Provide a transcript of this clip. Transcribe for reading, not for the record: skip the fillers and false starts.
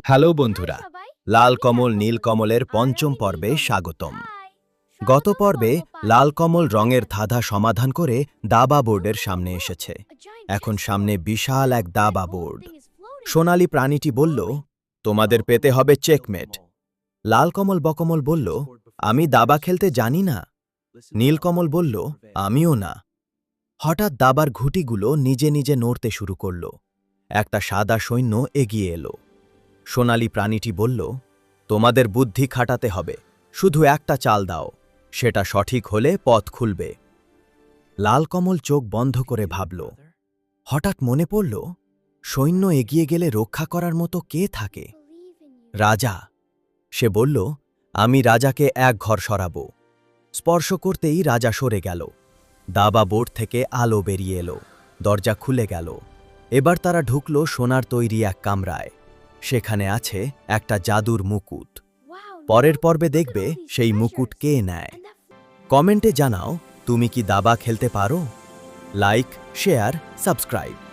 Hello বন্ধুরা, লাল কমল নীল কমলের পঞ্চম পর্বে স্বাগতম। গত পর্বে লাল কমল রঙের ধাঁধা সমাধান করে দাবা বোর্ডের সামনে এসেছে। এখন সামনে বিশাল এক দাবা বোর্ড। সোনালী প্রাণীটি বলল, তোমাদের পেতে হবে চেকমেট। লাল কমল বকমল বলল, আমি দাবা খেলতে জানি না। নীল কমল বলল, আমিও না। হঠাৎ দাবার ঘুঁটিগুলো নিজে নিজে নড়তে শুরু করল। একটা সাদা সৈন্য এগিয়ে এলো। সোনালী প্রাণীটি বলল, তোমাদের বুদ্ধি খাটাতে হবে, শুধু একটা চাল দাও, সেটা সঠিক হলে পথ খুলবে। লাল কমল চোখ বন্ধ করে ভাবল। হঠাৎ মনে পড়ল, সৈন্য এগিয়ে গেলে রক্ষা করার মতো কে থাকে? রাজা। সে বলল, আমি রাজাকে এক ঘর সরাব। স্পর্শ করতেই রাজা সরে গেল। দাবা বোর্ড থেকে আলো বেরিয়ে এলো, দরজা খুলে গেল। এবার তারা ঢুকল সোনার তৈরি এক কামরায়। সেখানে আছে একটা জাদুর মুকুট। পরের পর্বে দেখবে সেই মুকুট কে নেয়। কমেন্টে জানাও, তুমি কি দাবা খেলতে পারো? Like, share, subscribe.